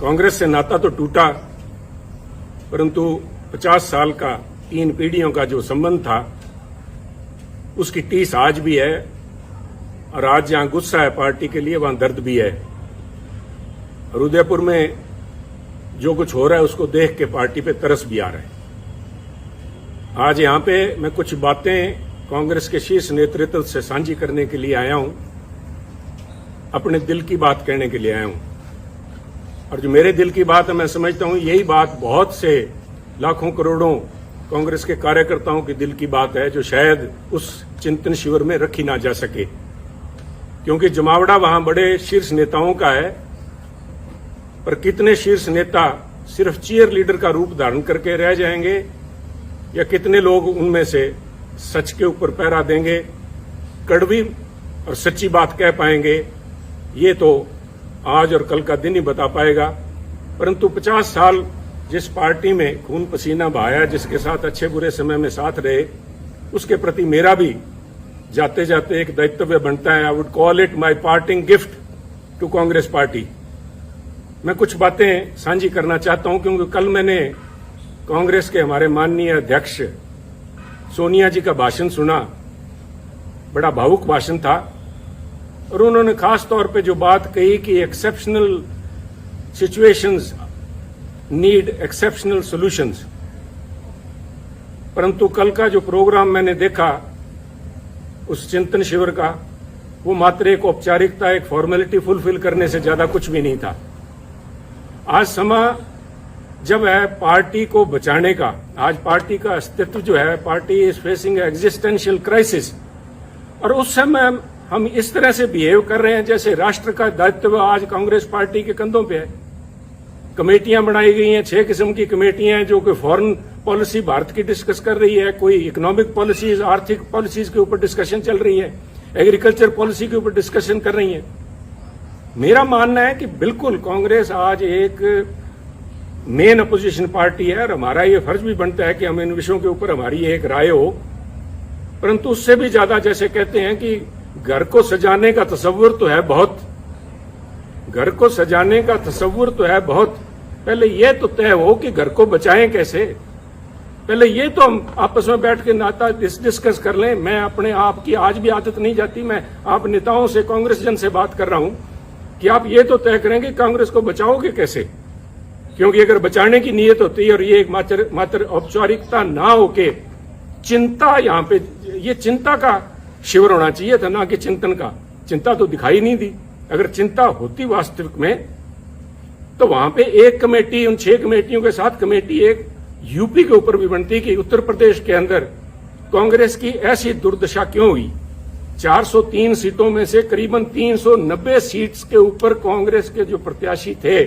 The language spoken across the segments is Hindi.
कांग्रेस से नाता तो टूटा, परंतु 50 साल का 3 पीढ़ियों का जो संबंध था उसकी टीस आज भी है। और आज जहां गुस्सा है पार्टी के लिए वहां दर्द भी है। और उदयपुर में जो कुछ हो रहा है उसको देख के पार्टी पे तरस भी आ रहा है। आज यहां पे मैं कुछ बातें कांग्रेस के शीर्ष नेतृत्व से साझी करने के लिए आया हूं, अपने दिल की बात कहने के लिए आया हूं। और जो मेरे दिल की बात है, मैं समझता हूं यही बात बहुत से लाखों करोड़ों कांग्रेस के कार्यकर्ताओं के दिल की बात है, जो शायद उस चिंतन शिविर में रखी ना जा सके, क्योंकि जमावड़ा वहां बड़े शीर्ष नेताओं का है। पर कितने शीर्ष नेता सिर्फ चीयर लीडर का रूप धारण करके रह जाएंगे, या कितने लोग उनमें से सच के ऊपर पहरा देंगे, कड़वी और सच्ची बात कह पाएंगे, ये तो आज और कल का दिन ही बता पाएगा। परंतु 50 साल जिस पार्टी में खून पसीना बहाया, जिसके साथ अच्छे बुरे समय में साथ रहे, उसके प्रति मेरा भी जाते जाते एक दायित्व बनता है। I would call it my parting gift to Congress party. मैं कुछ बातें साझी करना चाहता हूं, क्योंकि कल मैंने कांग्रेस के हमारे माननीय अध्यक्ष सोनिया जी का भाषण सुना। बड़ा भावुक भाषण था और उन्होंने खास तौर पे जो बात कही कि exceptional situations need exceptional solutions. परंतु कल का जो प्रोग्राम मैंने देखा उस चिंतन शिविर का, वो मात्र एक औपचारिकता, एक फॉर्मेलिटी फुलफिल करने से ज्यादा कुछ भी नहीं था। आज समय जब है पार्टी को बचाने का, आज पार्टी का अस्तित्व जो है, party is facing existential crisis, और उस समय हम इस तरह से बिहेव कर रहे हैं जैसे राष्ट्र का दायित्व आज कांग्रेस पार्टी के कंधों पे है। कमेटियां बनाई गई हैं, 6 किस्म की कमेटियां हैं, जो कि फॉरेन पॉलिसी भारत की डिस्कस कर रही है, कोई इकोनॉमिक पॉलिसीज, आर्थिक पॉलिसीज के ऊपर डिस्कशन चल रही है, एग्रीकल्चर पॉलिसी के ऊपर डिस्कशन कर रही है। मेरा मानना है कि बिल्कुल कांग्रेस आज एक मेन अपोजिशन पार्टी है, और हमारा ये फर्ज भी बनता है कि हम इन विषयों के ऊपर हमारी एक राय हो। परंतु उससे भी ज्यादा, जैसे कहते हैं कि घर को सजाने का तस्वुर तो है बहुत, घर को सजाने का तस्वुर तो है बहुत, पहले यह तो तय हो कि घर को बचाएं कैसे। पहले ये तो हम आपस में बैठ के नाता डिस्कस कर लें। मैं अपने आप की आज भी आदत नहीं जाती, मैं आप नेताओं से, कांग्रेस जन से बात कर रहा हूं कि आप ये तो तय करेंगे कांग्रेस को बचाओगे कैसे, क्योंकि अगर बचाने की नीयत होती है और ये एक मात्र औपचारिकता ना होके चिंता, यहां पे ये चिंता का शिविर होना चाहिए था, ना कि चिंतन का। चिंता तो दिखाई नहीं दी। अगर चिंता होती वास्तविक में तो वहां पे एक कमेटी, उन 6 कमेटियों के साथ कमेटी एक यूपी के ऊपर भी बनती कि उत्तर प्रदेश के अंदर कांग्रेस की ऐसी दुर्दशा क्यों हुई। 403 सीटों में से करीबन 390 सीट्स के ऊपर कांग्रेस के जो प्रत्याशी थे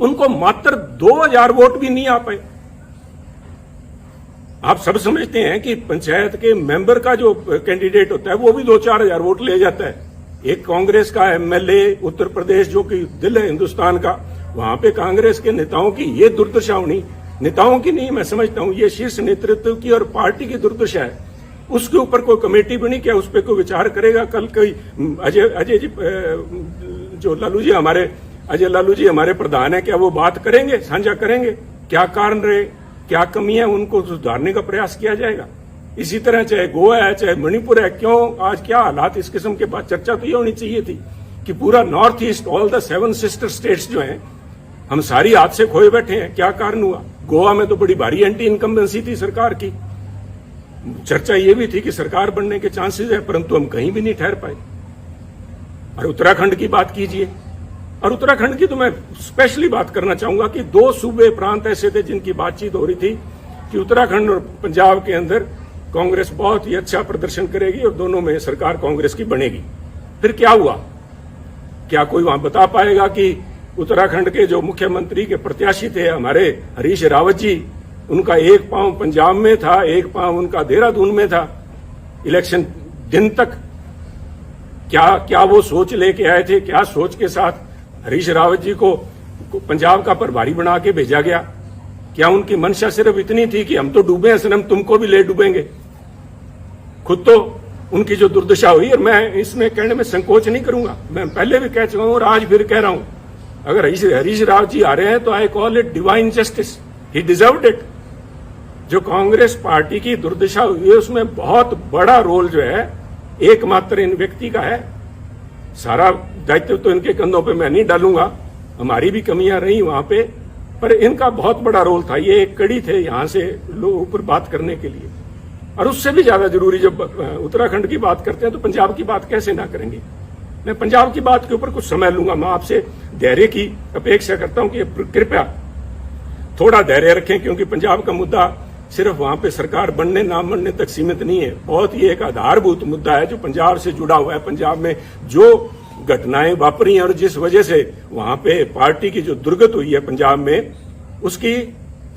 उनको मात्र 2000 वोट भी नहीं आ पाए। आप सब समझते हैं कि पंचायत के मेंबर का जो कैंडिडेट होता है वो भी 2-4 हजार वोट ले जाता है। एक कांग्रेस का एमएलए उत्तर प्रदेश, जो कि दिल है हिंदुस्तान का, वहां पे कांग्रेस के नेताओं की ये दुर्दशा होनी, नेताओं की नहीं, मैं समझता हूं ये शीर्ष नेतृत्व की और पार्टी की दुर्दशा है। उसके ऊपर कोई कमेटी बनी, क्या उस पर कोई विचार करेगा? कल कोई अजय जी, जो लालू जी हमारे, अजय लालू जी हमारे प्रधान है, क्या वो बात करेंगे, साझा करेंगे क्या कारण रहे, क्या कमियां, उनको सुधारने का प्रयास किया जाएगा। इसी तरह चाहे गोवा है, चाहे मणिपुर है, क्यों आज क्या हालात, इस किस्म के बाद चर्चा तो ये होनी चाहिए थी कि पूरा north east, all the 7 sister states जो हैं, हम सारी हाथ से खोए बैठे हैं। क्या कारण हुआ? गोवा में तो बड़ी भारी एंटी इनकम्बेंसी थी सरकार की, चर्चा ये भी थी कि सरकार बनने के चांसेस है, परंतु हम कहीं भी नहीं ठहर पाए। और उत्तराखंड की बात कीजिए, और उत्तराखंड की तो मैं स्पेशली बात करना चाहूंगा कि 2 सूबे प्रांत ऐसे थे जिनकी बातचीत हो रही थी कि उत्तराखंड और पंजाब के अंदर कांग्रेस बहुत ही अच्छा प्रदर्शन करेगी और दोनों में सरकार कांग्रेस की बनेगी। फिर क्या हुआ? क्या कोई वहां बता पाएगा कि उत्तराखंड के जो मुख्यमंत्री के प्रत्याशी थे हमारे हरीश रावत जी, उनका एक पांव पंजाब में था, एक पांव उनका देहरादून में था इलेक्शन दिन तक। क्या वो सोच लेके आए थे? क्या सोच के साथ हरीश रावत जी को पंजाब का प्रभारी बना के भेजा गया? क्या उनकी मंशा सिर्फ इतनी थी कि हम तो डूबे हैं सनम, तुमको भी ले डूबेंगे? खुद तो उनकी जो दुर्दशा हुई, और मैं इसमें कहने में संकोच नहीं करूंगा, मैं पहले भी कह चुका हूं और आज फिर कह रहा हूं अगर हरीश राव जी आ रहे हैं तो I call it divine justice, he deserved it. जो कांग्रेस पार्टी की दुर्दशा हुई है उसमें बहुत बड़ा रोल जो है एकमात्र इन व्यक्ति का है। सारा दायित्व तो इनके कंधों पे मैं नहीं डालूंगा, हमारी भी कमियां रही वहां पे, पर इनका बहुत बड़ा रोल था। ये एक कड़ी थे यहां से लोगों पर बात करने के लिए। और उससे भी ज्यादा जरूरी, जब उत्तराखंड की बात करते हैं तो पंजाब की बात कैसे ना करेंगे। मैं पंजाब की बात के ऊपर कुछ समय लूंगा। मैं आपसे धैर्य की अपेक्षा करता हूं कि कृपया थोड़ा धैर्य रखें, क्योंकि पंजाब का मुद्दा सिर्फ वहां पे सरकार बनने ना बनने तक सीमित नहीं है। बहुत ही एक आधारभूत मुद्दा है जो पंजाब से जुड़ा हुआ है। पंजाब में जो घटनाएं वापरी और जिस वजह से वहां पे पार्टी की जो दुर्गत हुई है पंजाब में, उसकी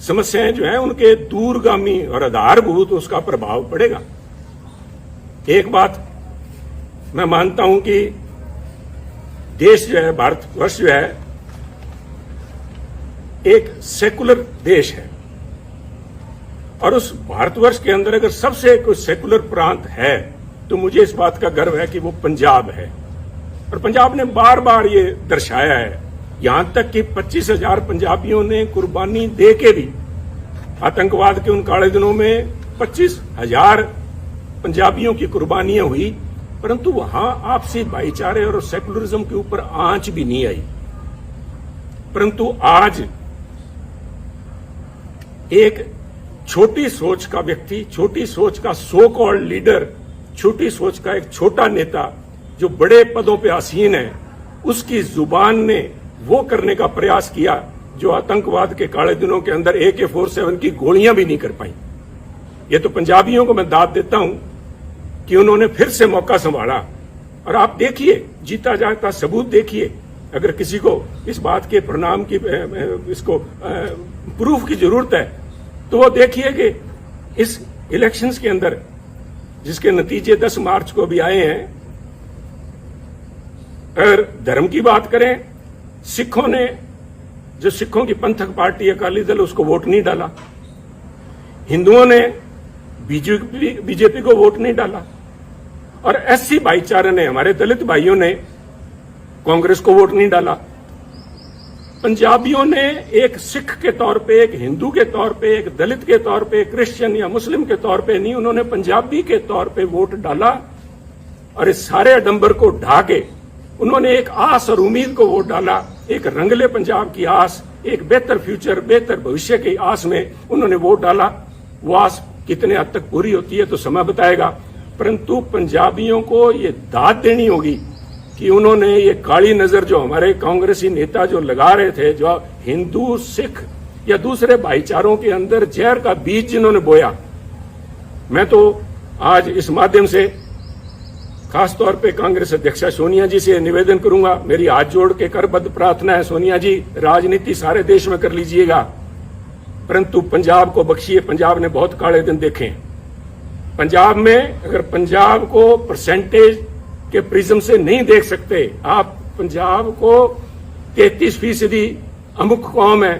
समस्याएं जो है उनके दूरगामी और आधारभूत उसका प्रभाव पड़ेगा। एक बात मैं मानता हूं कि देश जो है, भारतवर्ष जो है, एक सेकुलर देश है और उस भारतवर्ष के अंदर अगर सबसे कोई सेकुलर प्रांत है तो मुझे इस बात का गर्व है कि वो पंजाब है। और पंजाब ने बार बार ये दर्शाया है, यहां तक कि 25,000 पंजाबियों ने कुर्बानी दे के भी, आतंकवाद के उन काले दिनों में 25,000 पंजाबियों की कुर्बानियां हुई, परंतु वहां आपसी भाईचारे और सेकुलरिज्म के ऊपर आंच भी नहीं आई। परंतु आज एक छोटी सोच का व्यक्ति, छोटी सोच का सो कॉल्ड लीडर, छोटी सोच का एक छोटा नेता जो बड़े पदों पे आसीन है, उसकी जुबान ने वो करने का प्रयास किया जो आतंकवाद के काले दिनों के अंदर AK-47 की गोलियां भी नहीं कर पाई। ये तो पंजाबियों को मैं दाद देता हूं कि उन्होंने फिर से मौका संभाला। और आप देखिए, जीता जागता सबूत देखिए। अगर किसी को इस बात के परिणाम की, इसको प्रूफ की जरूरत है तो वो देखिए कि इस इलेक्शंस के अंदर जिसके नतीजे 10 मार्च को भी आए हैं, अगर धर्म की बात करें, सिखों ने, जो सिखों की पंथक पार्टी अकाली दल, उसको वोट नहीं डाला। हिंदुओं ने बीजेपी को वोट नहीं डाला। और SC भाईचारे ने, हमारे दलित भाइयों ने कांग्रेस को वोट नहीं डाला। पंजाबियों ने एक सिख के तौर पे, एक हिंदू के तौर पे, एक दलित के तौर पे, क्रिश्चियन या मुस्लिम के तौर पे नहीं, उन्होंने पंजाबी के तौर पे वोट डाला। और इस सारे आडंबर को ढा के उन्होंने एक आस और उम्मीद को वोट डाला, एक रंगले पंजाब की आस, एक बेहतर फ्यूचर, बेहतर भविष्य की आस में उन्होंने वोट डाला। वो आस कितने हद तक पूरी होती है तो समय बताएगा, परंतु पंजाबियों को ये दाद देनी होगी कि उन्होंने ये काली नजर जो हमारे कांग्रेसी नेता जो लगा रहे थे, जो हिंदू, सिख या दूसरे भाईचारों के अंदर जहर का बीज जिन्होंने बोया, मैं तो आज इस माध्यम से खासतौर पे कांग्रेस अध्यक्षा सोनिया जी से निवेदन करूंगा, मेरी हाथ जोड़ के करबद्ध प्रार्थना है, सोनिया जी, राजनीति सारे देश में कर लीजिएगा, परंतु पंजाब को बख्शिए। पंजाब ने बहुत काले दिन देखे। पंजाब में अगर पंजाब को परसेंटेज के प्रिज्म से नहीं देख सकते आप, पंजाब को 33% अमुक कौम है,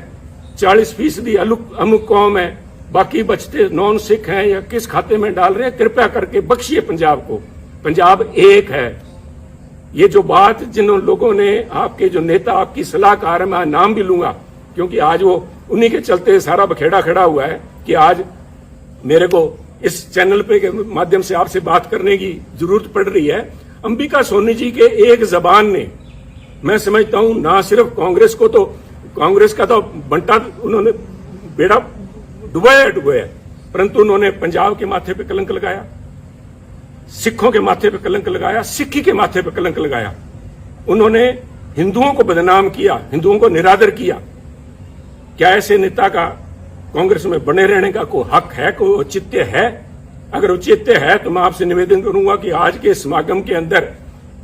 40% अमुक कौम है, बाकी बचते नॉन सिख हैं या किस खाते में डाल रहे हैं, कृपया करके बख्शिए पंजाब को। पंजाब एक है। ये जो बात जिन लोगों ने, आपके जो नेता, आपकी सलाहकार है, मैं नाम भी लूंगा क्योंकि आज वो उन्हीं के चलते सारा बखेड़ा खड़ा हुआ है कि आज मेरे को इस चैनल पे के माध्यम से आपसे बात करने की जरूरत पड़ रही है। अंबिका सोनी जी के एक जबान ने, मैं समझता हूं, ना सिर्फ कांग्रेस को, तो कांग्रेस का तो बंटा उन्होंने बेड़ा डुबाया, परंतु उन्होंने पंजाब के माथे पे कलंक लगाया, सिखों के माथे पे कलंक लगाया, सिक्खी के माथे पे कलंक लगाया। उन्होंने हिंदुओं को बदनाम किया, हिंदुओं को निरादर किया। क्या ऐसे नेता का कांग्रेस में बने रहने का कोई हक है, कोई औचित्य है? अगर औचित्य है तो मैं आपसे निवेदन करूंगा कि आज के समागम के अंदर,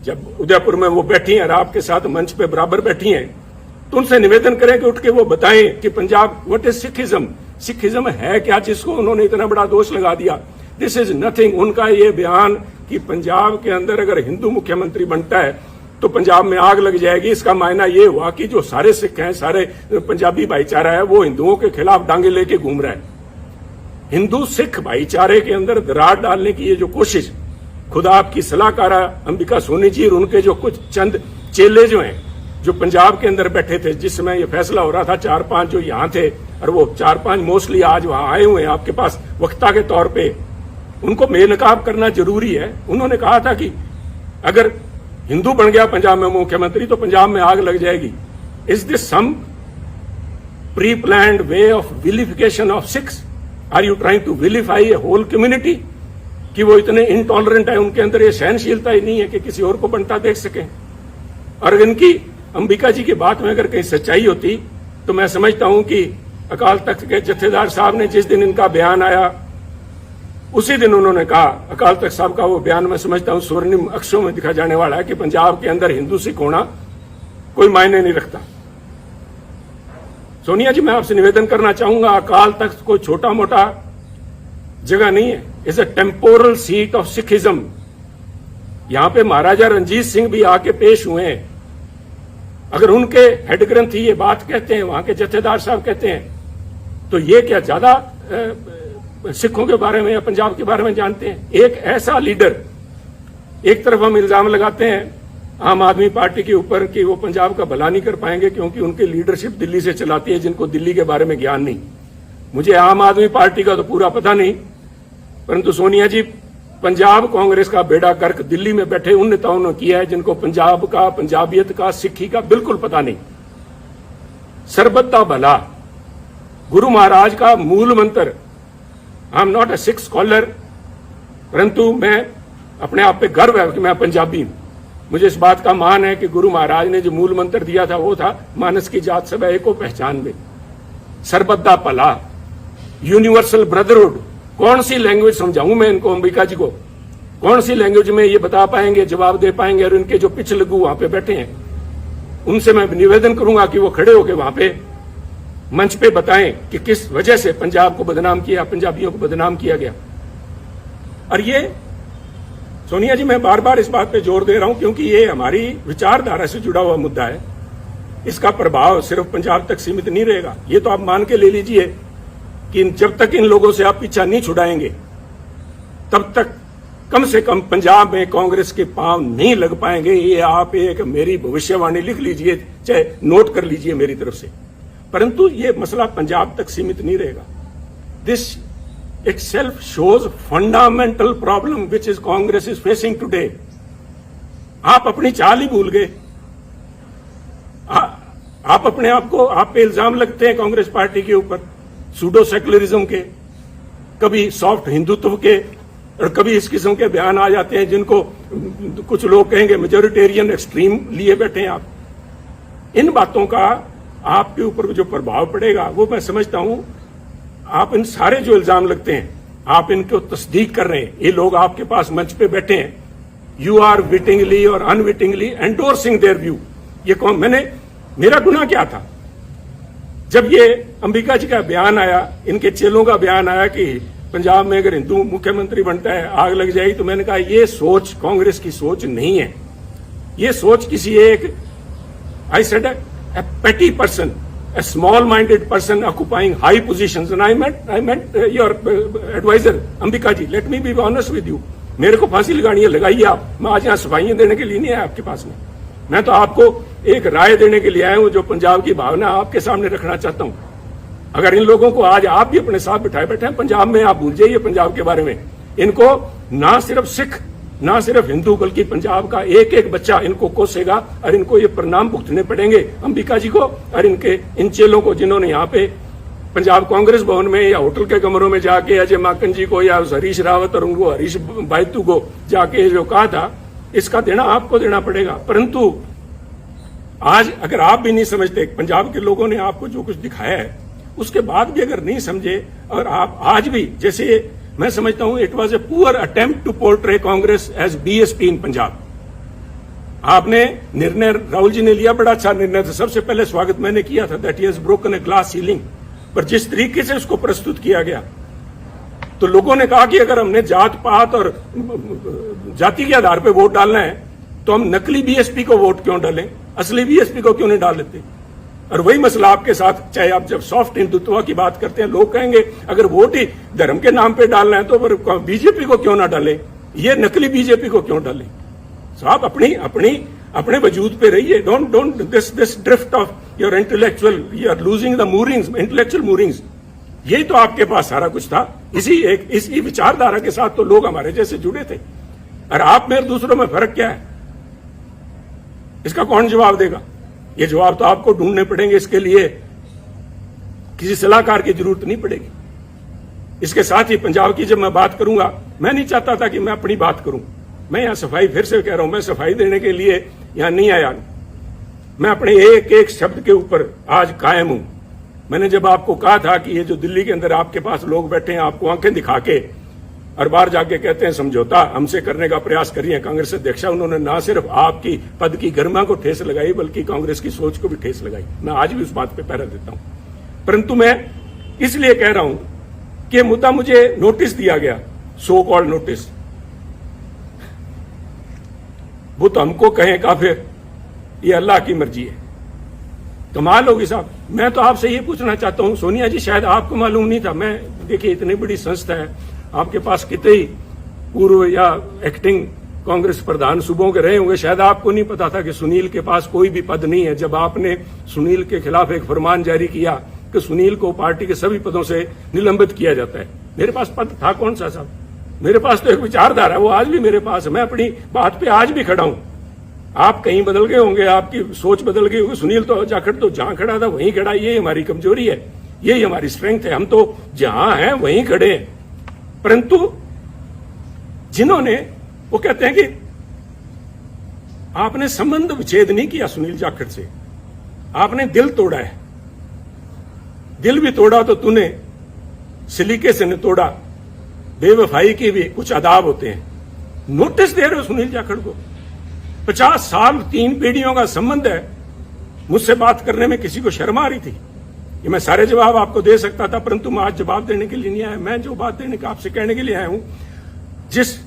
जब उदयपुर में वो बैठी हैं और आपके साथ मंच पे बराबर बैठी हैं, तो उनसे निवेदन करें कि उठ के वो बताएं कि Punjab, what is Sikhism, Sikhism है क्या जिसको उन्होंने इतना बड़ा दोष लगा दिया। This is nothing. उनका ये बयान कि पंजाब के अंदर अगर हिंदू मुख्यमंत्री बनता है तो पंजाब में आग लग जाएगी, इसका मायना ये हुआ कि जो सारे सिख हैं, सारे पंजाबी भाईचारा है, वो हिंदुओं के खिलाफ डांगे लेके घूम रहा है। हिंदू सिख भाईचारे के अंदर दरार डालने की ये जो कोशिश, खुदा आपकी सलाहकारा अंबिका सोनी जी और उनके जो कुछ चंद चेले जो हैं, जो पंजाब के अंदर बैठे थे, जिस समय ये फैसला हो रहा था, 4-5 जो यहां थे, और वो 4-5 मोस्टली आज वहां आए हुए हैं आपके पास वक्ता के तौर पे, उनको बेनकाब करना जरूरी है। उन्होंने कहा था कि अगर हिंदू बन गया पंजाब में मुख्यमंत्री तो पंजाब में आग लग जाएगी। Is this some pre planned way of vilification of Sikhs? Are you trying to vilify a whole community? कि वो इतने इनटॉलरेंट है, उनके अंदर ये सहनशीलता ही नहीं है कि किसी और को बनता देख सके। और इनकी अंबिका जी की बात में अगर कहीं सच्चाई होती तो मैं समझता हूं कि अकाल तख्त के जत्थेदार साहब ने जिस दिन इनका बयान आया उसी दिन उन्होंने कहा, अकाल तख्त साहब का वो बयान मैं समझता हूं स्वर्णिम अक्षरों में दिखा जाने वाला है कि पंजाब के अंदर हिंदू सिख होना कोई मायने नहीं रखता। सोनिया जी, मैं आपसे निवेदन करना चाहूंगा, अकाल तख्त कोई छोटा मोटा जगह नहीं है, is a temporal seat of Sikhism. यहां पे महाराजा रंजीत सिंह भी आके पेश हुए हैं। अगर उनके हेड ग्रंथी ये बात कहते हैं, वहां के जत्थेदार साहब कहते हैं, तो ये क्या ज्यादा सिखों के बारे में या पंजाब के बारे में जानते हैं? एक ऐसा लीडर, एक तरफ हम इल्जाम लगाते हैं आम आदमी पार्टी के ऊपर कि वो पंजाब का भला नहीं कर पाएंगे क्योंकि उनकी लीडरशिप दिल्ली से चलाती है, जिनको दिल्ली के बारे में ज्ञान नहीं। मुझे आम आदमी पार्टी का तो पूरा पता नहीं, परंतु सोनिया जी, पंजाब कांग्रेस का बेड़ा गर्क दिल्ली में बैठे उन नेताओं ने किया है जिनको पंजाब का, पंजाबियत का, सिक्खी का बिल्कुल पता नहीं। सरबत दा भला गुरु महाराज का मूल मंत्र। I am not a Sikh scholar, परंतु मैं अपने आप पे गर्व है कि मैं पंजाबी हूं। मुझे इस बात का मान है कि गुरु महाराज ने जो मूल मंत्र दिया था वो था, मानस की जात सब एको पहचान में, सरबत दा भला, यूनिवर्सल ब्रदरहुड। कौन सी लैंग्वेज समझाऊं मैं इनको, अंबिका जी को? कौन सी लैंग्वेज में ये बता पाएंगे, जवाब दे पाएंगे? और इनके जो पिछ लगू वहां पे बैठे हैं, उनसे मैं निवेदन करूंगा कि वो खड़े होकर वहां पे मंच पे बताएं कि किस वजह से पंजाब को बदनाम किया, पंजाबियों को बदनाम किया गया। और ये सोनिया जी, मैं बार बार इस बात पे जोर दे रहा हूं क्योंकि ये हमारी विचारधारा से जुड़ा हुआ मुद्दा है। इसका प्रभाव सिर्फ पंजाब तक सीमित नहीं रहेगा। ये तो आप मान के ले लीजिए कि जब तक इन लोगों से आप पीछा नहीं छुड़ाएंगे तब तक कम से कम पंजाब में कांग्रेस के पांव नहीं लग पाएंगे। ये आप एक मेरी भविष्यवाणी लिख लीजिए, चाहे नोट कर लीजिए मेरी तरफ से। परंतु ये मसला पंजाब तक सीमित नहीं रहेगा। This itself shows fundamental problem which is Congress is facing today. आप अपनी चाल ही भूल गए। आप अपने आप को, आप पे इल्जाम लगते हैं कांग्रेस पार्टी के ऊपर सूडो सेकुलरिज्म के, कभी सॉफ्ट हिंदुत्व के, और कभी इस किस्म के बयान आ जाते हैं जिनको कुछ लोग कहेंगे मेजोरिटेरियन एक्सट्रीम लिए बैठे हैं आप। इन बातों का आपके ऊपर जो प्रभाव पड़ेगा वो मैं समझता हूं, आप इन सारे जो इल्जाम लगते हैं आप इनको तस्दीक कर रहे हैं। ये लोग आपके पास मंच पे बैठे हैं, यू आर विटिंगली और अनविटिंगली एंडोर्सिंग देयर व्यू। ये कौन, मेरा गुनाह क्या था? जब ये अंबिका जी का बयान आया, इनके चेलों का बयान आया कि पंजाब में अगर हिंदू मुख्यमंत्री बनता है आग लग जाएगी, तो मैंने कहा ये सोच कांग्रेस की सोच नहीं है। ये सोच किसी एक, I said a petty person, a small-minded person occupying high positions, and I meant your advisor, Ambika ji. Let me be honest with you. मेरे को फांसी लगानी है, लगाइए आप। मैं आज यहाँ सफाइयां देने के लिए नहीं आया आपके पास में। मैं तो आपको एक राय देने के लिए आया हूं, जो पंजाब की भावना आपके सामने रखना चाहता हूं। अगर इन लोगों को आज आप भी अपने साथ बिठाए बैठे हैं पंजाब में, आप भूल जाइए पंजाब के बारे में। इनको ना सिर्फ सिख, ना सिर्फ हिंदू, बल्कि पंजाब का एक एक बच्चा इनको कोसेगा और इनको ये परिणाम भुगतने पड़ेंगे, अंबिका जी को और इनके इन चेलों को, जिन्होंने यहाँ पे पंजाब कांग्रेस भवन में या होटल के कमरों में जाके अजय माकन जी को या हरीश रावत और उनको हरीश बायतू को जाके जो कहा था, इसका देना आपको देना पड़ेगा। परंतु आज अगर आप भी नहीं समझते, पंजाब के लोगों ने आपको जो कुछ दिखाया है उसके बाद भी अगर नहीं समझे, और आप आज भी, जैसे मैं समझता हूं it was a poor attempt to portray Congress as BSP in Punjab. आपने निर्णय, राहुल जी ने लिया, बड़ा अच्छा निर्णय था, सबसे पहले स्वागत मैंने किया था, that he has broken a glass ceiling. पर जिस तरीके से उसको प्रस्तुत किया गया, तो लोगों ने कहा कि अगर हमने जात पात और जाति के आधार पर वोट डालना है तो हम नकली बीएसपी को वोट क्यों डालें, असली बीएसपी को क्यों नहीं डाल लेते। और वही मसला आपके साथ, चाहे आप जब सॉफ्ट हिंदुत्व की बात करते हैं, लोग कहेंगे अगर वोट ही धर्म के नाम पे डालना है तो फिर बीजेपी को क्यों ना डालें, ये नकली बीजेपी को क्यों डालें। तो आप अपनी अपने वजूद पे रहिए। Don't this drift of your intellectual, you are losing the moorings, intellectual moorings. यही तो आपके पास सारा कुछ था। इसी विचारधारा के साथ तो लोग हमारे जैसे जुड़े थे। और आप में दूसरों में फर्क क्या है, इसका कौन जवाब देगा? ये जवाब तो आपको ढूंढने पड़ेंगे। इसके लिए किसी सलाहकार की जरूरत नहीं पड़ेगी। इसके साथ ही पंजाब की जब मैं बात करूंगा, मैं नहीं चाहता था कि मैं अपनी बात करूं। मैं यहां सफाई फिर से कह रहा हूं, मैं सफाई देने के लिए यहां नहीं आया। मैं अपने एक एक शब्द के ऊपर आज कायम हूं। मैंने जब आपको कहा था कि ये जो दिल्ली के अंदर आपके पास लोग बैठे हैं, आपको आंखें दिखा के और बाहर जाके कहते हैं समझौता हमसे करने का प्रयास करिए कांग्रेस अध्यक्षा, उन्होंने ना सिर्फ आपकी पद की गरिमा को ठेस लगाई बल्कि कांग्रेस की सोच को भी ठेस लगाई। मैं आज भी उस बात पे पहरा देता हूं। परंतु मैं इसलिए कह रहा हूं कि मुद्दा मुझे नोटिस दिया गया, सो कॉल्ड नोटिस, वो तो हमको कहें काफिर, ये अल्लाह की मर्जी है। कमाल होगी साहब। मैं तो आपसे ये पूछना चाहता हूं, सोनिया जी शायद आपको मालूम नहीं था, मैं देखिए इतनी बड़ी संस्था है, आपके पास कितने ही पूर्व या एक्टिंग कांग्रेस प्रधान सूबों के रहे होंगे, शायद आपको नहीं पता था कि सुनील के पास कोई भी पद नहीं है। जब आपने सुनील के खिलाफ एक फरमान जारी किया कि सुनील को पार्टी के सभी पदों से निलंबित किया जाता है, मेरे पास पद था कौन सा साहब? मेरे पास तो एक विचारधारा है, वो आज भी मेरे पास है। मैं अपनी बात पे आज भी खड़ा हूं। आप कहीं बदल गए होंगे, आपकी सोच बदल गई होगी। सुनील तो जाखड़ तो जहां खड़ा था वहीं खड़ा। ये हमारी कमजोरी है, यही हमारी स्ट्रेंथ है। हम तो जहां हैं वहीं खड़े हैं। परंतु जिन्होंने, वो कहते हैं कि आपने संबंध विच्छेद नहीं किया सुनील जाखड़ से, आपने दिल तोड़ा है। दिल भी तोड़ा तो तूने सलीके से न तोड़ा, बेवफाई के भी कुछ आदाब होते हैं। नोटिस दे रहे हो सुनील जाखड़ को, 50 साल 3 पीढ़ियों का संबंध है। मुझसे बात करने में किसी को शर्म आ रही थी? ये मैं सारे जवाब आपको दे सकता था, परंतु मैं आज जवाब देने के लिए नहीं आया। मैं जो बात देने का आपसे कहने के लिए आया हूं, जिस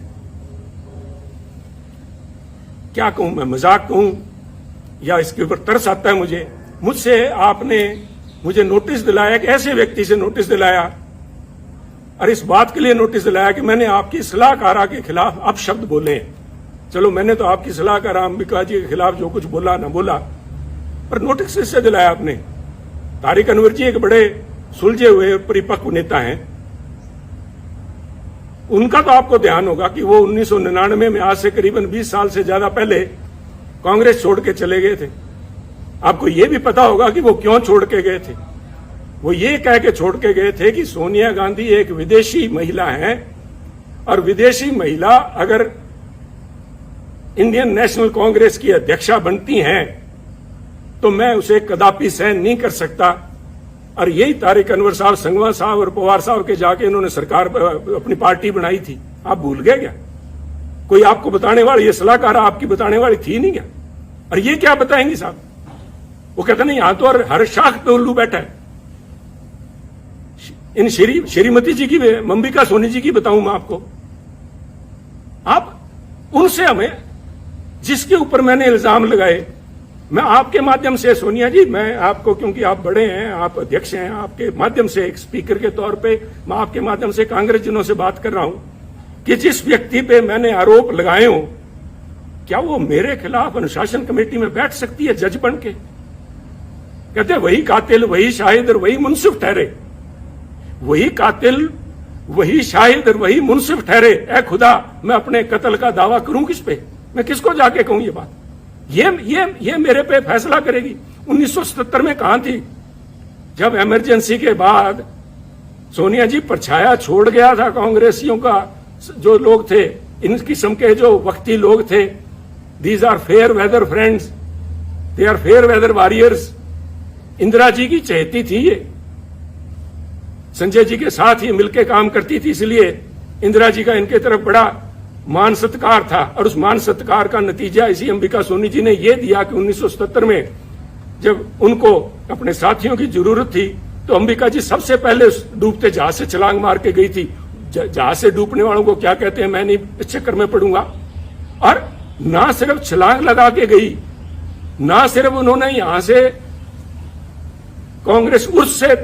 क्या कहूं मैं, मजाक कहूं या इसके ऊपर तरस आता है मुझे, मुझसे आपने मुझे नोटिस दिलाया, कि ऐसे व्यक्ति से नोटिस दिलाया, और इस बात के लिए नोटिस दिलाया कि मैंने आपकी सलाहकारा के खिलाफ अपशब्द बोले हैं। चलो मैंने तो आपकी सलाहकार अंबिका जी के खिलाफ जो कुछ बोला ना बोला, पर नोटिस इससे दिलाया आपने। तारिक अनवर जी एक बड़े सुलझे हुए परिपक्व नेता हैं, उनका तो आपको ध्यान होगा कि वो 1999 में, आज से करीबन 20 साल से ज्यादा पहले, कांग्रेस छोड़ के चले गए थे। आपको ये भी पता होगा कि वो क्यों छोड़ के गए थे। वो ये कह के छोड़ के गए थे कि सोनिया गांधी एक विदेशी महिला है, और विदेशी महिला अगर इंडियन नेशनल कांग्रेस की अध्यक्षा बनती हैं तो मैं उसे कदापि सहन नहीं कर सकता। और यही तारिक अनवर साहब, संगवा साहब और पवार साहब के जाके इन्होंने सरकार अपनी पार्टी बनाई थी। आप भूल गए क्या? कोई आपको बताने वाली, ये सलाहकार आपकी बताने वाली थी नहीं क्या? और ये क्या बताएंगी साहब? वो कहते नहीं, यहां तो और हर शाख पे उल्लू बैठा है। इन श्रीमती जी की, अंबिका सोनी जी की बताऊं मैं आपको, आप उनसे हमें, जिसके ऊपर मैंने इल्जाम लगाए, मैं आपके माध्यम से, सोनिया जी, मैं आपको, क्योंकि आप बड़े हैं, आप अध्यक्ष हैं, आपके माध्यम से एक स्पीकर के तौर पे मैं आपके माध्यम से कांग्रेस जनों से बात कर रहा हूं कि जिस व्यक्ति पे मैंने आरोप लगाए हो, क्या वो मेरे खिलाफ अनुशासन कमेटी में बैठ सकती है जज बन के? कहते वही कातिल, वही शाहिद और वही मुंसिफ ठहरे। वही कातिल, वही शाहिद और वही मुंसिफ ठहरे। ए खुदा, मैं अपने कत्ल का दावा करूं किस पे? मैं किसको जाके कहूं ये बात? ये मेरे पे फैसला करेगी। 1977 में कहां थी जब इमरजेंसी के बाद सोनिया जी परछाया छोड़ गया था कांग्रेसियों का? जो लोग थे, इन किस्म के जो वक्ती लोग थे, these are fair weather friends, they are fair weather warriors. Indira ji की चहेती थी ये, संजय जी के साथ ही मिलकर काम करती थी, इसलिए इंदिरा जी का इनके तरफ बड़ा मान सत्कार था। और उस मान सत्कार का नतीजा इसी अंबिका सोनी जी ने यह दिया कि 1977 में जब उनको अपने साथियों की जरूरत थी तो अंबिका जी सबसे पहले उस डूबते जहाज से छलांग मार के गई थी। जहाज से डूबने वालों को क्या कहते हैं मैं नहीं इस चक्कर में पड़ूंगा। और ना सिर्फ छलांग लगा के गई, ना सिर्फ उन्होंने यहां से कांग्रेस उर्स से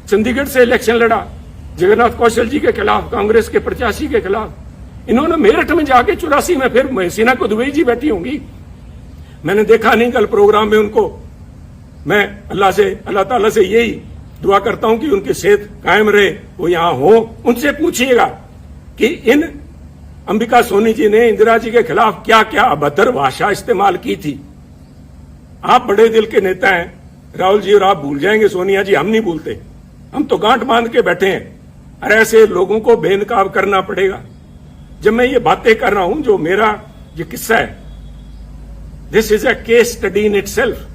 चंडीगढ़ से इलेक्शन लड़ा जगन्नाथ कौशल जी के खिलाफ, कांग्रेस के प्रत्याशी के खिलाफ। इन्होंने मेरठ में जाके 84 में फिर महसीना को दुबई जी बैठी होंगी, मैंने देखा नहीं कल प्रोग्राम में उनको। मैं अल्लाह ताला से यही दुआ करता हूं कि उनकी सेहत कायम रहे, वो यहां हो। उनसे पूछिएगा कि इन अंबिका सोनी जी ने इंदिरा जी के खिलाफ क्या क्या अभद्र भाषा इस्तेमाल की थी। आप बड़े दिल के नेता हैं राहुल जी, और आप भूल जाएंगे सोनिया जी, हम नहीं भूलते। हम तो गांठ बांध के बैठे हैं, और ऐसे लोगों को बेनकाब करना पड़ेगा। जब मैं ये बातें कर रहा हूं, जो मेरा ये किस्सा है, this is a case study in itself,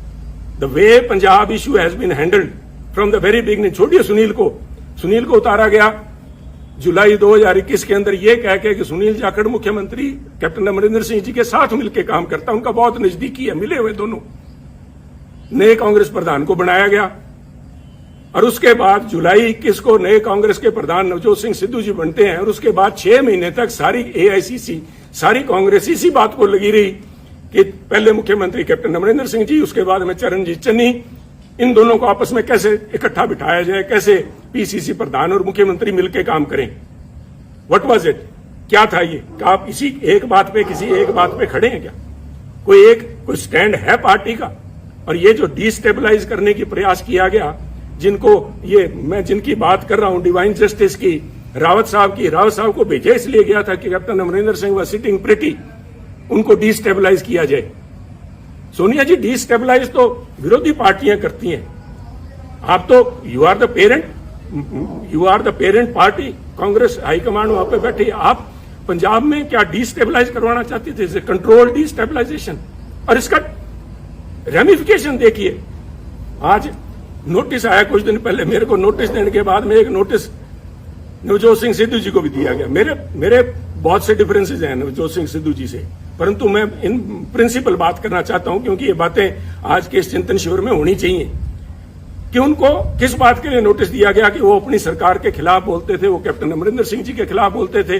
the way Punjab issue has been handled from the very beginning. छोड़िए सुनील को उतारा गया जुलाई 2021 के अंदर ये कह के कि सुनील जाखड़ मुख्यमंत्री कैप्टन अमरिंदर सिंह जी के साथ मिलकर काम करता, उनका बहुत नजदीकी है, मिले हुए दोनों। नए कांग्रेस प्रधान को बनाया गया, और उसके बाद जुलाई 21 को नए कांग्रेस के प्रधान नवजोत सिंह सिद्धू जी बनते हैं, और उसके बाद 6 महीने तक सारी एआईसीसी, सारी कांग्रेस इसी बात को लगी रही कि पहले मुख्यमंत्री कैप्टन अमरिंदर सिंह जी, उसके बाद में चरणजीत चन्नी, इन दोनों को आपस में कैसे इकट्ठा बिठाया जाए, कैसे पीसीसी प्रधान और मुख्यमंत्री मिलकर काम करें। व्हाट वाज इट, क्या था ये? क्या आप इसी एक बात पे, किसी एक बात पे खड़े हैं क्या? कोई स्टैंड है पार्टी का? और ये जो डिस्टेबलाइज करने की प्रयास किया गया, मैं जिनकी बात कर रहा हूं डिवाइन जस्टिस की, रावत साहब को भेजा इसलिए गया था कि कैप्टन अमरिंदर सिंह व सिटिंग प्रिटी, उनको डिस्टेबलाइज किया जाए। सोनिया जी, डिस्टेबलाइज तो विरोधी पार्टियां करती हैं। आप तो you are the parent party, Congress high command वहां पे बैठी। आप पंजाब में क्या डिस्टेबलाइज करवाना चाहती थे? Control destabilisation. और इसका रेमिफिकेशन देखिए। आज नोटिस आया कुछ दिन पहले, मेरे को नोटिस देने के बाद में एक नोटिस नवजोत सिंह सिद्धू जी को भी दिया गया। मेरे बहुत से डिफरेंसेज हैं नवजोत सिंह सिद्धू जी से, परंतु मैं इन प्रिंसिपल बात करना चाहता हूं, क्योंकि ये बातें आज के इस चिंतन शिविर में होनी चाहिए कि उनको किस बात के लिए नोटिस दिया गया कि वो अपनी सरकार के खिलाफ बोलते थे, वो कैप्टन अमरिंदर सिंह जी के खिलाफ बोलते थे,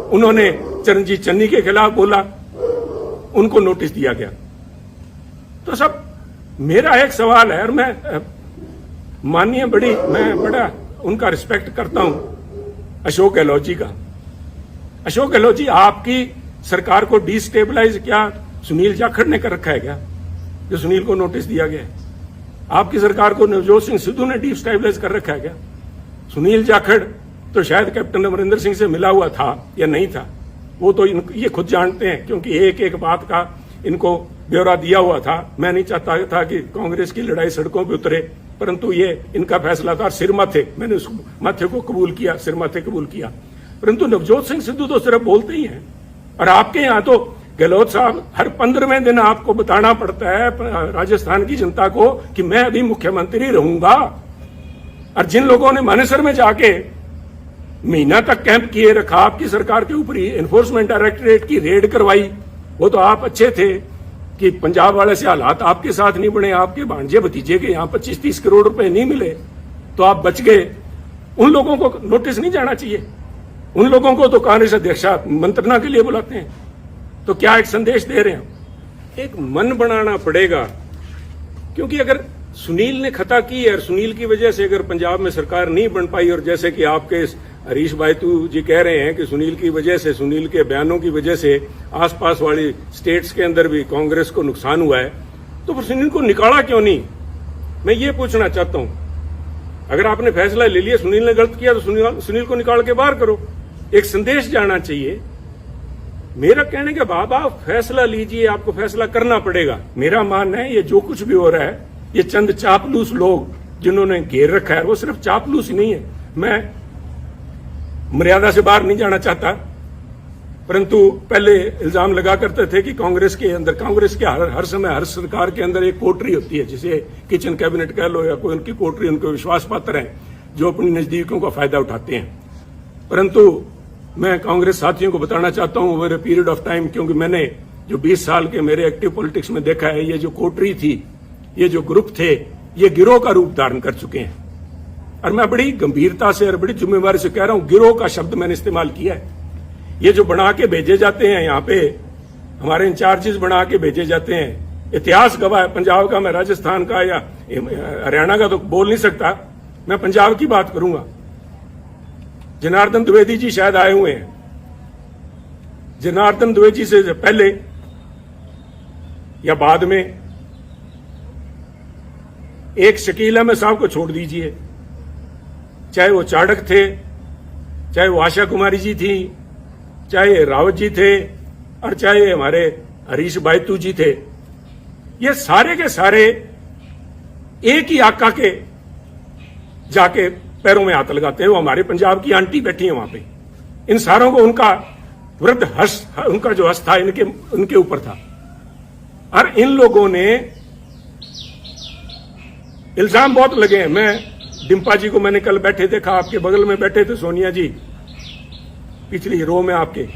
उन्होंने चरणजीत चन्नी के खिलाफ बोला, उनको नोटिस दिया गया। तो सब मेरा एक सवाल है, और मैं बड़ा उनका रिस्पेक्ट करता हूं, अशोक गहलोत जी का। अशोक गहलोत जी, आपकी सरकार को डिस्टेबलाइज क्या सुनील जाखड़ ने कर रखा है क्या, जो सुनील को नोटिस दिया गया है? आपकी सरकार को नवजोत सिंह सिद्धू ने डिस्टेबलाइज कर रखा है क्या? सुनील जाखड़ तो शायद कैप्टन अमरिंदर सिंह से मिला हुआ था या नहीं था, वो तो ये खुद जानते हैं, क्योंकि एक एक बात का इनको ब्यौरा दिया हुआ था। मैं नहीं चाहता था कि कांग्रेस की लड़ाई सड़कों पर उतरे, परंतु ये इनका फैसला था। सिर माथे, मैंने उस माथे को कबूल किया, सिर माथे कबूल किया। परंतु नवजोत सिंह सिद्धू तो सिर्फ बोलते ही हैं, और आपके यहां तो गहलोत साहब हर 15वें दिन आपको बताना पड़ता है राजस्थान की जनता को कि मैं अभी मुख्यमंत्री रहूंगा। और जिन लोगों ने मानेसर में जाके महीना तक कैंप किए रखा, आपकी सरकार के ऊपर ही एनफोर्समेंट डायरेक्टरेट की रेड करवाई, वो तो आप अच्छे थे कि पंजाब वाले से हालात आपके साथ नहीं बने, आपके भांजे भतीजे के यहाँ 25-30 करोड़ रुपए नहीं मिले, तो आप बच गए। उन लोगों को नोटिस नहीं जाना चाहिए? उन लोगों को तो कांग्रेस अध्यक्ष मंत्रणा के लिए बुलाते हैं। तो क्या एक संदेश दे रहे हैं? एक मन बनाना पड़ेगा, क्योंकि अगर सुनील ने खता की है और सुनील की वजह से अगर पंजाब में सरकार नहीं बन पाई, और जैसे कि आपके हरीश बायतू जी कह रहे हैं कि सुनील की वजह से, सुनील के बयानों की वजह से आसपास वाली स्टेट्स के अंदर भी कांग्रेस को नुकसान हुआ है, तो फिर सुनील को निकाला क्यों नहीं? मैं ये पूछना चाहता हूं। अगर आपने फैसला ले लिया सुनील ने गलत किया, तो सुनील को निकाल के बाहर करो। एक संदेश जाना चाहिए। मेरा कहने के बाद आप फैसला लीजिए, आपको फैसला करना पड़ेगा। मेरा मानना है ये जो कुछ भी हो रहा है, ये चंद चापलूस लोग जिन्होंने घेर रखा है, वो सिर्फ चापलूस ही नहीं है। मैं मर्यादा से बाहर नहीं जाना चाहता, परंतु पहले इल्जाम लगा करते थे कि कांग्रेस के हर समय हर सरकार के अंदर एक कोटरी होती है, जिसे किचन कैबिनेट कह लो या कोई उनकी कोटरी, उनके विश्वास पात्र हैं जो अपनी नजदीकियों का फायदा उठाते हैं। परंतु मैं कांग्रेस साथियों को बताना चाहता हूं over a period of time, क्योंकि मैंने जो 20 साल के मेरे एक्टिव पॉलिटिक्स में देखा है, ये जो कोटरी थी, ये जो ग्रुप थे, ये गिरोह का रूप धारण कर चुके हैं। और मैं बड़ी गंभीरता से और बड़ी जिम्मेवारी से कह रहा हूं, गिरोह का शब्द मैंने इस्तेमाल किया है। ये जो बना के भेजे जाते हैं यहाँ पे, हमारे इंचार्जेस बना के भेजे जाते हैं, इतिहास गवाह है पंजाब का, मैं राजस्थान का या हरियाणा का तो बोल नहीं सकता, मैं पंजाब की बात करूंगा। जनार्दन द्विवेदी जी शायद आए हुए हैं। जनार्दन द्विवेदी से पहले या बाद में, एक शकील अहमद साहब को छोड़ दीजिए, चाहे वो चाणक्य थे, चाहे वो आशा कुमारी जी थी, चाहे रावत जी थे, और चाहे हमारे हरीश बायतू जी थे, ये सारे के सारे एक ही आका के जाके पैरों में हाथ लगाते हैं। वो हमारे पंजाब की आंटी बैठी है वहां पे, इन सारों को उनका वृद्ध उनका जो हस्त था उनके ऊपर था। और इन लोगों ने इल्जाम बहुत लगे हैं। मैं डिम्पा जी को मैंने कल बैठे देखा, आपके बगल में बैठे थे सोनिया जी, पिछली रो में आपके,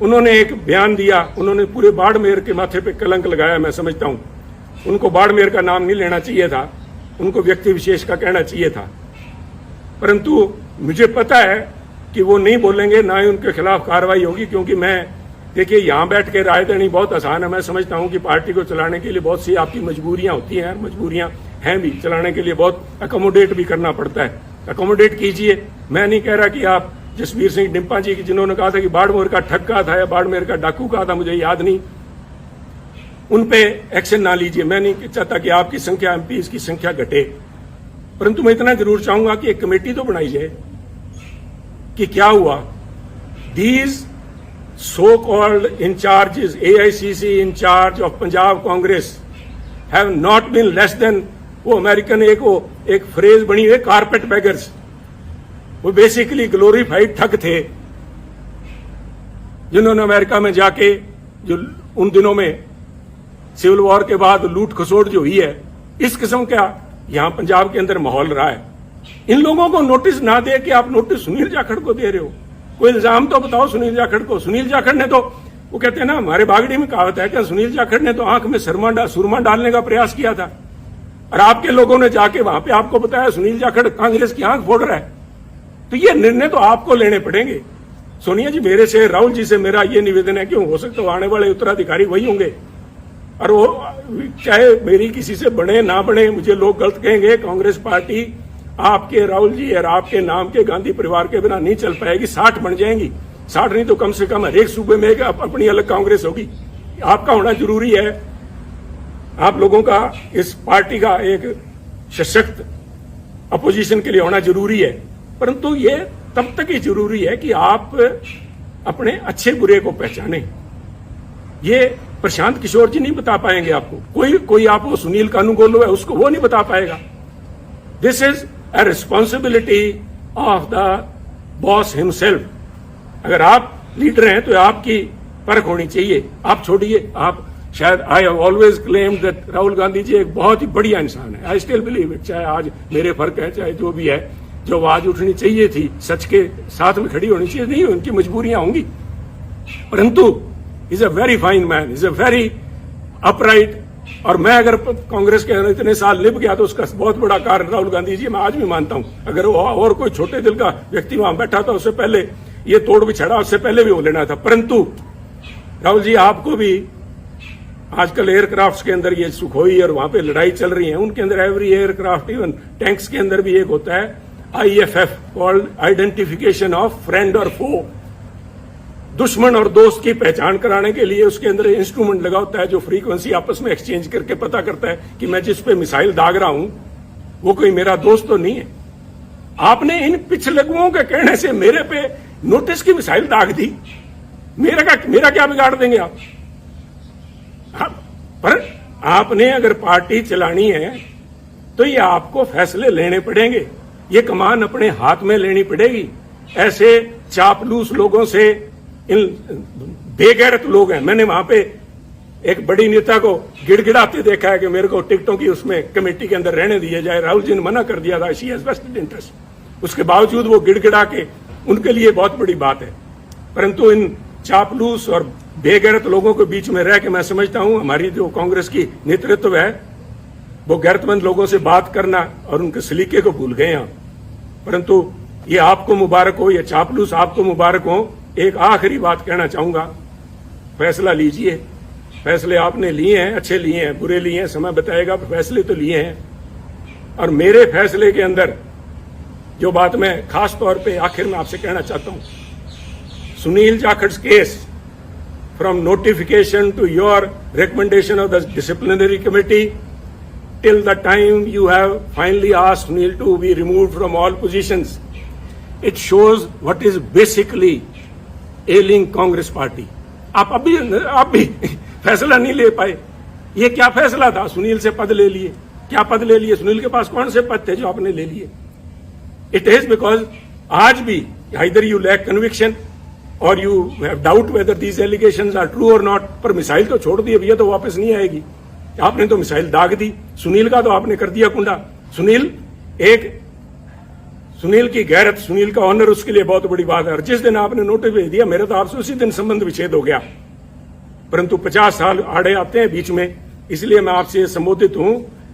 उन्होंने एक बयान दिया, उन्होंने पूरे बाड़मेर के माथे पे कलंक लगाया। मैं समझता हूं उनको बाड़मेर का नाम नहीं लेना चाहिए था, उनको व्यक्ति विशेष का कहना चाहिए था, परंतु मुझे पता है कि वो नहीं बोलेंगे, ना ही उनके खिलाफ कार्रवाई होगी। क्योंकि मैं देखिए यहां बैठ के राय देनी बहुत आसान है। मैं समझता हूं कि पार्टी को चलाने के लिए बहुत सी आपकी मजबूरियां होती हैं, मजबूरियां हैं भी, चलाने के लिए बहुत अकोमोडेट भी करना पड़ता है। अकोमोडेट कीजिए। मैं नहीं कह रहा कि आप जसवीर सिंह डिम्पा जी की, जिन्होंने कहा था कि बाड़मेर का ठग्गा था या बाड़मेर का डाकू कहा था, मुझे याद नहीं, उन पे एक्शन ना लीजिए। मैं नहीं चाहता कि आपकी संख्या, एमपीज की संख्या घटे, परंतु मैं इतना जरूर चाहूंगा कि एक कमेटी तो बनाई जाए कि क्या हुआ। These so called incharges, AICC incharge of Punjab Congress have not been less than, वो अमेरिकन एक फ्रेज बनी हुई, कारपेट बेगर्स। वो बेसिकली ग्लोरीफाइड ठग थे, जिन्होंने अमेरिका में जाके, जो उन दिनों में सिविल वॉर के बाद लूट खसोट जो हुई है, इस किस्म का यहां पंजाब के अंदर माहौल रहा है। इन लोगों को नोटिस ना दे कि आप नोटिस सुनील जाखड़ को दे रहे हो। कोई इल्जाम तो बताओ सुनील जाखड़ को। सुनील जाखड़ ने तो, वो कहते हैं ना, हमारे बागड़ी में कहावत है कि सुनील जाखड़ ने तो आंख में सुरमा डालने का प्रयास किया था, और आपके लोगों ने जाके वहां पे आपको बताया सुनील जाखड़ कांग्रेस की आंख फोड़ रहा है। तो ये निर्णय तो आपको लेने पड़ेंगे। सोनिया जी, मेरे से, राहुल जी से मेरा ये निवेदन है कि हो सकता है आने वाले उत्तराधिकारी वही होंगे, और वो चाहे मेरी किसी से बने ना बने, मुझे लोग गलत कहेंगे, कांग्रेस पार्टी आपके, राहुल जी और आपके नाम के गांधी परिवार के बिना नहीं चल पाएगी। 60 बन जाएंगी, 60 नहीं तो कम से कम हर एक सूबे में एक अपनी अलग कांग्रेस होगी। आपका होना जरूरी है, आप लोगों का इस पार्टी का एक सशक्त अपोजिशन के लिए होना जरूरी है, परंतु ये तब तक ही जरूरी है कि आप अपने अच्छे बुरे को पहचाने। ये प्रशांत किशोर जी नहीं बता पाएंगे आपको, कोई आप वो सुनील कानूनगोलो है उसको वो नहीं बता पाएगा। This is a responsibility of the boss himself. अगर आप लीडर हैं तो आपकी परख होनी चाहिए। आप छोड़िए, आप शायद, I have always claimed that Rahul Gandhi ji एक बहुत ही बढ़िया इंसान है। आई स्टिल बिलीव इट, चाहे आज मेरे फर्क है, चाहे जो भी है, जो आवाज उठनी चाहिए थी, सच के साथ में खड़ी होनी चाहिए, नहीं उनकी मजबूरियां होंगी, परंतु is a very fine man, is a very upright. और मैं अगर कांग्रेस के इतने साल निभ गया तो उसका बहुत बड़ा कारण राहुल गांधी जी, मैं आज भी मानता हूं। अगर वो और कोई छोटे दिल का व्यक्ति वहां बैठा था, उससे पहले ये तोड़ भी छड़ा, उससे पहले भी वो लेना था। परंतु राहुल जी, आपको भी आजकल एयरक्राफ्ट के अंदर ये सुखोई और वहां पे लड़ाई चल रही है, उनके अंदर एवरी एयरक्राफ्ट, इवन टैंक्स के अंदर भी एक होता है IFF, called identification of friend और फो। दुश्मन और दोस्त की पहचान कराने के लिए उसके अंदर इंस्ट्रूमेंट लगा होता है, जो फ्रीक्वेंसी आपस में एक्सचेंज करके पता करता है कि मैं जिस पे मिसाइल दाग रहा हूं वो कोई मेरा दोस्त तो नहीं है। आपने इन पिछलगुओं के कहने से मेरे पे नोटिस की मिसाइल दाग दी, मेरा क्या बिगाड़ देंगे आप? पर आपने अगर पार्टी चलानी है तो ये आपको फैसले लेने पड़ेंगे, ये कमान अपने हाथ में लेनी पड़ेगी। ऐसे चापलूस लोगों से, इन बेगैरत लोग हैं। मैंने वहां पे एक बड़ी नेता को गिड़गिड़ाते देखा है कि मेरे को टिकटों की उसमें कमेटी के अंदर रहने दिया जाए। राहुल जी ने मना कर दिया था, शी हैज वेस्टेड इंटरेस्ट। उसके बावजूद वो गिड़गिड़ा के, उनके लिए बहुत बड़ी बात है। परंतु इन चापलूस और बेगैरत लोगों के बीच में रह के मैं समझता हूं हमारी जो कांग्रेस की नेतृत्व है वो गैरतमंद लोगों से बात करना और उनके सलीके को भूल गए हैं। परंतु ये आपको मुबारक हो, ये चापलूस आपको मुबारक हो। एक आखिरी बात कहना चाहूंगा, फैसला लीजिए। फैसले आपने लिए हैं, अच्छे लिए हैं, बुरे लिए हैं, समय बताएगा, फैसले तो लिए हैं। और मेरे फैसले के अंदर जो बात मैं खास तौर पे आखिर में आपसे कहना चाहता हूं, Sunil Jakhar case from notification to your recommendation of the disciplinary committee till the time you have finally asked Sunil to be removed from all positions. It shows what is basically ailing Congress party. आप भी फैसला नहीं ले पाए. ये क्या फैसला था? सुनील से पद ले लिए. क्या पद ले लिए? सुनील के पास कौन से पद थे जो आपने ले लिए? It is because आज भी either you lack conviction or you have doubt whether these allegations are true or not. पर मिसाइल तो छोड़ दी, अब ये तो वापस नहीं आएगी. आपने तो मिसाइल दाग दी. सुनील का तो आपने कर दिया कुंडा. सुनील की गैरत, सुनील का ऑनर, उसके लिए बहुत बड़ी बात है. और जिस दिन आपने नोटिस भेज दिया, मेरा तो आपसे उसी दिन संबंध विच्छेद हो गया. परंतु 50 साल आड़े आते हैं बीच में, इसलिए मैं आपसे संबोधित हूं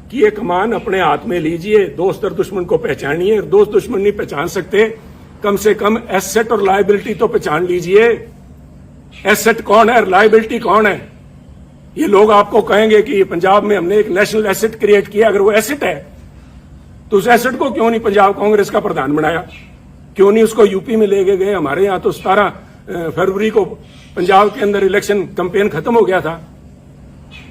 कि ये कमान अपने हाथ में लीजिए. दोस्त और दुश्मन को पहचानिए. दोस्त दुश्मन नहीं पहचान सकते, कम से कम एसेट और लायबिलिटी तो पहचान लीजिए. एसेट कौन है, लायबिलिटी कौन है? ये लोग आपको कहेंगे कि पंजाब में हमने एक नेशनल एसेट क्रिएट किया. अगर वो एसेट है तो उस एसेट को क्यों नहीं पंजाब कांग्रेस का प्रधान बनाया? क्यों नहीं उसको यूपी में ले गए? हमारे यहाँ तो 17 फरवरी को पंजाब के अंदर इलेक्शन कैंपेन खत्म हो गया था.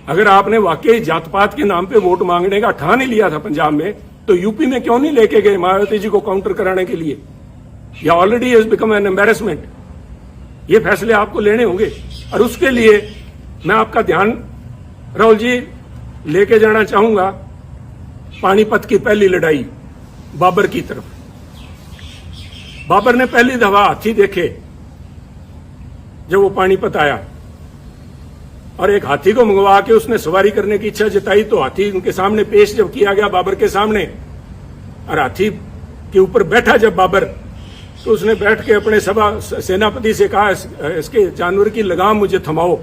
अगर आपने वाकई जात पात के नाम पे वोट मांगने का ठान ही लिया था पंजाब में, तो यूपी में क्यों नहीं लेके गए मायावती जी को काउंटर कराने के लिए? या already has become an embarrassment. ये फैसले आपको लेने होंगे. और उसके लिए मैं आपका ध्यान, राहुल जी, लेके जाना चाहूंगा पानीपत की पहली लड़ाई बाबर की तरफ. बाबर ने पहली दफा हाथी देखे जब वो पानीपत आया, और एक हाथी को मंगवा के उसने सवारी करने की इच्छा जताई. तो हाथी उनके सामने पेश जब किया गया बाबर के सामने, और हाथी के ऊपर बैठा जब बाबर, तो उसने बैठ के अपने सेनापति से कहा, इसके जानवर की लगाम मुझे थमाओ.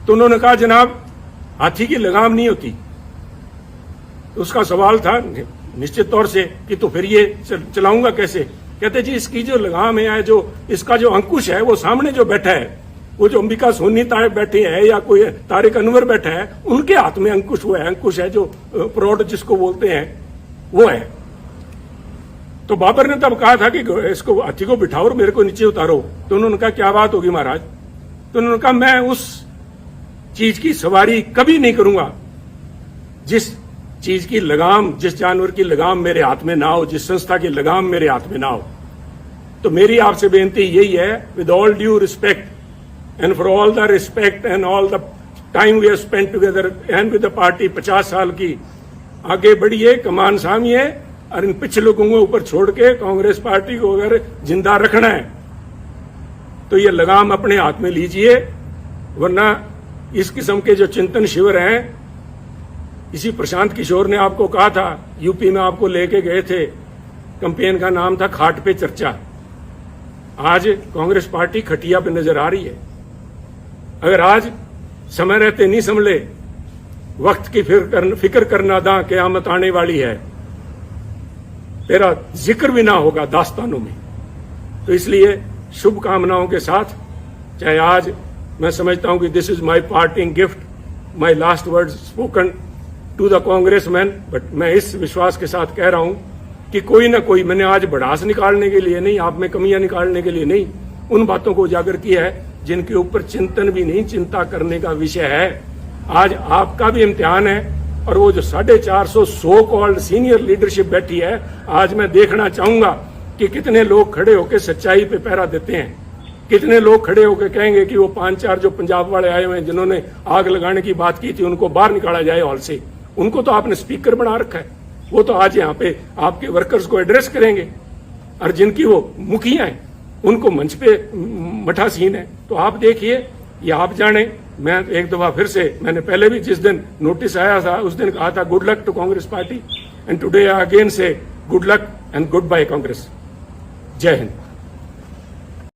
तो उन्होंने कहा, जनाब हाथी की लगाम नहीं होती. तो उसका सवाल था निश्चित तौर से कि तो फिर ये चलाऊंगा कैसे? कहते जी, इसकी जो लगाम है, जो इसका जो अंकुश है, वो सामने जो बैठा है, वो जो अंबिका सोनी तारे बैठे हैं या कोई तारिक अनवर बैठा है, उनके हाथ में अंकुश हुआ है. अंकुश है जो प्रौढ़ जिसको बोलते हैं, वो है. तो बाबर ने तब कहा था कि इसको हाथी को बिठाओ और मेरे को नीचे उतारो. तो उन्होंने कहा, क्या बात होगी महाराज? तो उन्होंने कहा, मैं उस चीज की सवारी कभी नहीं करूंगा जिस चीज की लगाम, जिस जानवर की लगाम मेरे हाथ में ना हो, जिस संस्था की लगाम मेरे हाथ में ना हो. तो मेरी आपसे बेनती यही है, with all due respect and for all the respect and all the time we have spent together and with the party, 50 साल की, आगे बढ़िए, कमान सामिए, और इन पिछले लोगों को ऊपर छोड़ के कांग्रेस पार्टी को अगर जिंदा रखना है तो ये लगाम अपने हाथ में लीजिए. वरना इस किस्म के जो चिंतन शिविर हैं, इसी प्रशांत किशोर ने आपको कहा था, यूपी में आपको लेके गए थे, कैंपेन का नाम था खाट पे चर्चा. आज कांग्रेस पार्टी खटिया पे नजर आ रही है. अगर आज समय रहते नहीं संभले, वक्त की फिक्र करना दा क़यामत आने वाली है, तेरा जिक्र भी ना होगा दास्तानों में. तो इसलिए शुभकामनाओं के साथ, चाहे आज मैं समझता हूं कि this is my parting gift, my last word spoken to the Congressman, but मैं इस विश्वास के साथ कह रहा हूं कि कोई ना कोई, मैंने आज भड़ास निकालने के लिए नहीं, आप में कमियां निकालने के लिए नहीं, उन बातों को उजागर किया है जिनके ऊपर चिंतन भी नहीं, चिंता करने का विषय है. आज आपका भी इम्तिहान है. और वो जो 450 सो कॉल्ड सीनियर लीडरशिप बैठी है, आज मैं देखना चाहूंगा कि कितने लोग खड़े होकर सच्चाई पे पहरा देते हैं. कितने लोग खड़े होकर कहेंगे कि वो 5-4 जो पंजाब वाले आए हुए हैं जिन्होंने आग लगाने की बात की थी, उनको बाहर निकाला जाए हॉल से. उनको तो आपने स्पीकर बना रखा है. वो तो आज यहाँ पे आपके वर्कर्स को एड्रेस करेंगे, और जिनकी वो मुखिया हैं उनको मंच पे मठासीन है. तो आप देखिए, या आप जाने. मैं एक दफा फिर से, मैंने पहले भी जिस दिन नोटिस आया था उस दिन कहा था, good luck to Congress party, and today I again say good luck and goodbye Congress. जय हिंद.